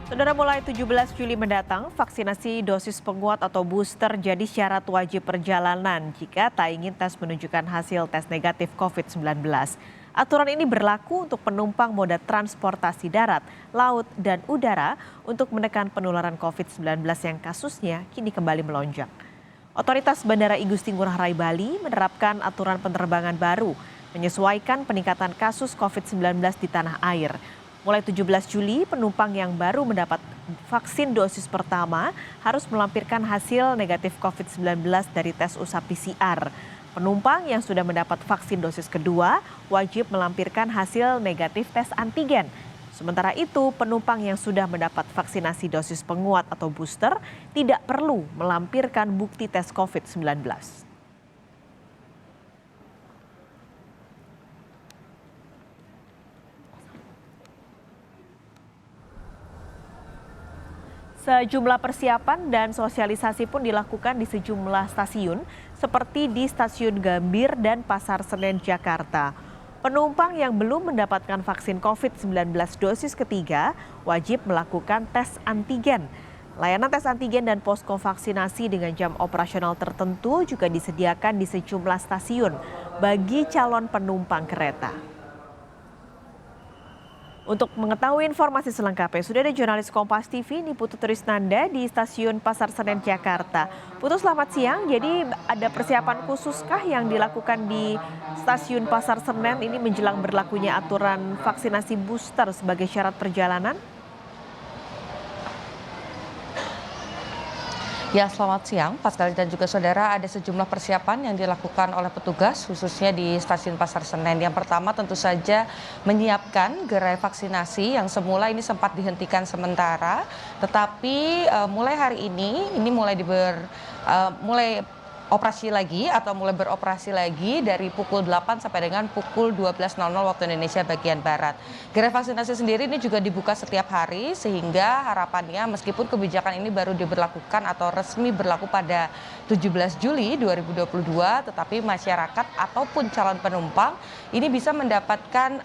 Saudara, mulai 17 Juli mendatang, vaksinasi dosis penguat atau booster jadi syarat wajib perjalanan jika tak ingin tes menunjukkan hasil tes negatif COVID-19. Aturan ini berlaku untuk penumpang moda transportasi darat, laut, dan udara untuk menekan penularan COVID-19 yang kasusnya kini kembali melonjak. Otoritas Bandara Igusti Ngurah Rai Bali menerapkan aturan penerbangan baru, menyesuaikan peningkatan kasus COVID-19 di tanah air. Mulai 17 Juli, penumpang yang baru mendapat vaksin dosis pertama harus melampirkan hasil negatif COVID-19 dari tes usap PCR. Penumpang yang sudah mendapat vaksin dosis kedua wajib melampirkan hasil negatif tes antigen. Sementara itu, penumpang yang sudah mendapat vaksinasi dosis penguat atau booster tidak perlu melampirkan bukti tes COVID-19. Sejumlah persiapan dan sosialisasi pun dilakukan di sejumlah stasiun seperti di Stasiun Gambir dan Pasar Senen, Jakarta. Penumpang yang belum mendapatkan vaksin COVID-19 dosis ketiga wajib melakukan tes antigen. Layanan tes antigen dan posko vaksinasi dengan jam operasional tertentu juga disediakan di sejumlah stasiun bagi calon penumpang kereta. Untuk mengetahui informasi selengkapnya, sudah ada jurnalis Kompas TV, Niputu Trisnanda di Stasiun Pasar Senen, Jakarta. Putu, selamat siang. Jadi ada persiapan khususkah yang dilakukan di Stasiun Pasar Senen ini menjelang berlakunya aturan vaksinasi booster sebagai syarat perjalanan? Ya, selamat siang, Pascal dan juga saudara. Ada sejumlah persiapan yang dilakukan oleh petugas khususnya di Stasiun Pasar Senen. Yang pertama tentu saja menyiapkan gerai vaksinasi yang semula ini sempat dihentikan sementara, tetapi mulai hari ini mulai operasi lagi atau mulai beroperasi lagi dari pukul 8 sampai dengan pukul 12.00 waktu Indonesia bagian Barat. Gerai vaksinasi sendiri ini juga dibuka setiap hari sehingga harapannya meskipun kebijakan ini baru diberlakukan atau resmi berlaku pada 17 Juli 2022, tetapi masyarakat ataupun calon penumpang ini bisa mendapatkan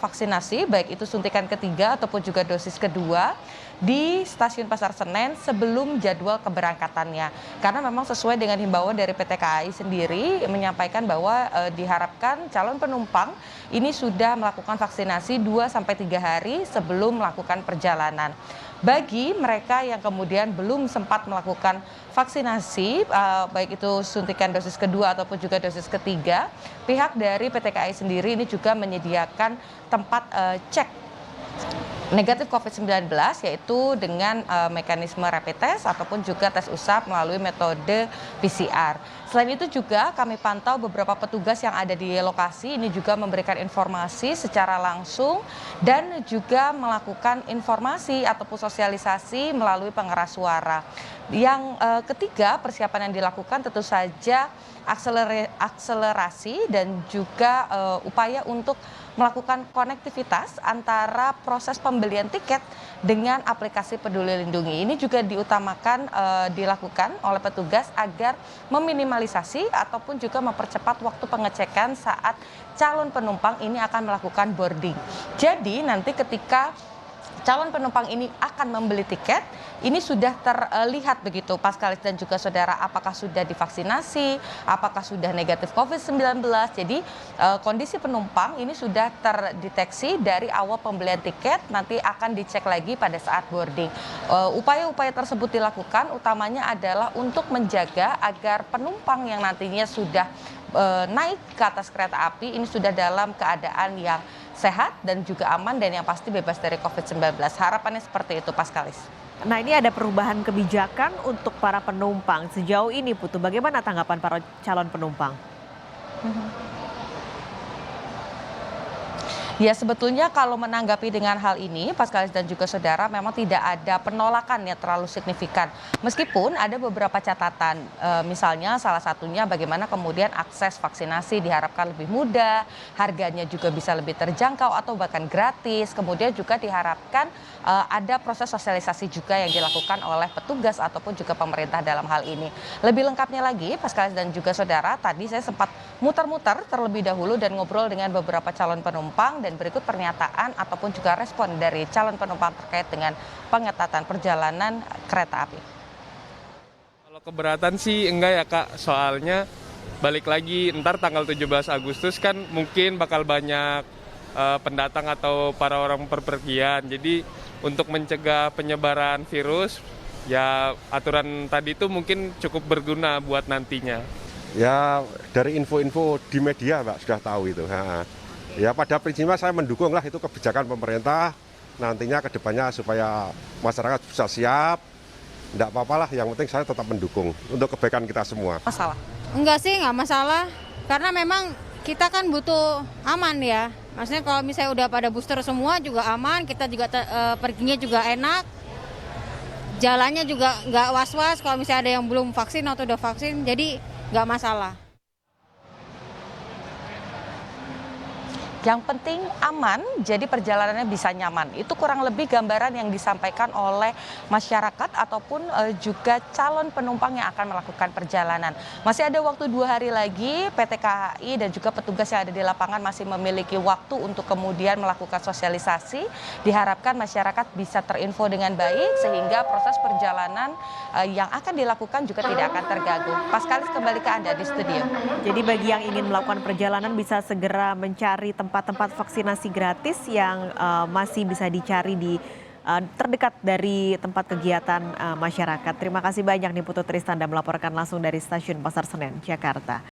vaksinasi baik itu suntikan ketiga ataupun juga dosis kedua di Stasiun Pasar Senen sebelum jadwal keberangkatannya. Karena memang sesuai dengan himbauan dari PT KAI sendiri menyampaikan bahwa diharapkan calon penumpang ini sudah melakukan vaksinasi 2-3 hari sebelum melakukan perjalanan. Bagi mereka yang kemudian belum sempat melakukan vaksinasi, baik itu suntikan dosis kedua ataupun juga dosis ketiga, pihak dari PT KAI sendiri ini juga menyediakan tempat cek negatif COVID-19 yaitu dengan mekanisme rapid test ataupun juga tes usap melalui metode PCR. Selain itu juga kami pantau beberapa petugas yang ada di lokasi ini juga memberikan informasi secara langsung dan juga melakukan informasi ataupun sosialisasi melalui pengeras suara. Yang ketiga, persiapan yang dilakukan tentu saja akselerasi dan juga upaya untuk melakukan konektivitas antara proses pembelian tiket dengan aplikasi Peduli Lindungi. Ini juga diutamakan dilakukan oleh petugas agar meminimalisasi ataupun juga mempercepat waktu pengecekan saat calon penumpang ini akan melakukan boarding. Jadi nanti ketika calon penumpang ini akan membeli tiket, ini sudah terlihat begitu Paskalis dan juga saudara apakah sudah divaksinasi, apakah sudah negatif COVID-19. Jadi kondisi penumpang ini sudah terdeteksi dari awal pembelian tiket, nanti akan dicek lagi pada saat boarding. Upaya-upaya tersebut dilakukan utamanya adalah untuk menjaga agar penumpang yang nantinya sudah naik ke atas kereta api ini sudah dalam keadaan yang sehat dan juga aman dan yang pasti bebas dari COVID-19. Harapannya seperti itu, Paskalis. Nah, ini ada perubahan kebijakan untuk para penumpang. Sejauh ini, Putu, bagaimana tanggapan para calon penumpang? Ya, sebetulnya kalau menanggapi dengan hal ini, Paskalis dan juga saudara, memang tidak ada penolakan yang terlalu signifikan. Meskipun ada beberapa catatan, misalnya salah satunya bagaimana kemudian akses vaksinasi diharapkan lebih mudah, harganya juga bisa lebih terjangkau atau bahkan gratis. Kemudian juga diharapkan ada proses sosialisasi juga yang dilakukan oleh petugas ataupun juga pemerintah dalam hal ini. Lebih lengkapnya lagi, Paskalis dan juga saudara, tadi saya sempat muter-muter terlebih dahulu dan ngobrol dengan beberapa calon penumpang dan berikut pernyataan ataupun juga respon dari calon penumpang terkait dengan pengetatan perjalanan kereta api. Kalau keberatan sih enggak ya Kak, soalnya balik lagi ntar tanggal 17 Agustus kan mungkin bakal banyak pendatang atau para orang perpergian. Jadi untuk mencegah penyebaran virus, ya aturan tadi itu mungkin cukup berguna buat nantinya. Ya dari info-info di media Mbak sudah tahu itu. Ya pada prinsipnya saya mendukung lah itu kebijakan pemerintah nantinya ke depannya supaya masyarakat bisa siap. Enggak apa-apa lah, yang penting saya tetap mendukung untuk kebaikan kita semua. Masalah? Enggak sih, nggak masalah. Karena memang kita kan butuh aman ya. Maksudnya kalau misalnya udah pada booster semua juga aman, kita juga perginya juga enak. Jalannya juga nggak was-was kalau misalnya ada yang belum vaksin atau udah vaksin, jadi nggak masalah. Yang penting aman, jadi perjalanannya bisa nyaman. Itu kurang lebih gambaran yang disampaikan oleh masyarakat ataupun juga calon penumpang yang akan melakukan perjalanan. Masih ada waktu 2 hari lagi, PT KAI dan juga petugas yang ada di lapangan masih memiliki waktu untuk kemudian melakukan sosialisasi. Diharapkan masyarakat bisa terinfo dengan baik sehingga proses perjalanan yang akan dilakukan juga tidak akan terganggu. Paskalis, kembali ke Anda di studio. Jadi bagi yang ingin melakukan perjalanan bisa segera mencari tempat-tempat vaksinasi gratis yang masih bisa dicari di terdekat dari tempat kegiatan masyarakat. Terima kasih banyak nih Putu Tristanda melaporkan langsung dari Stasiun Pasar Senen, Jakarta.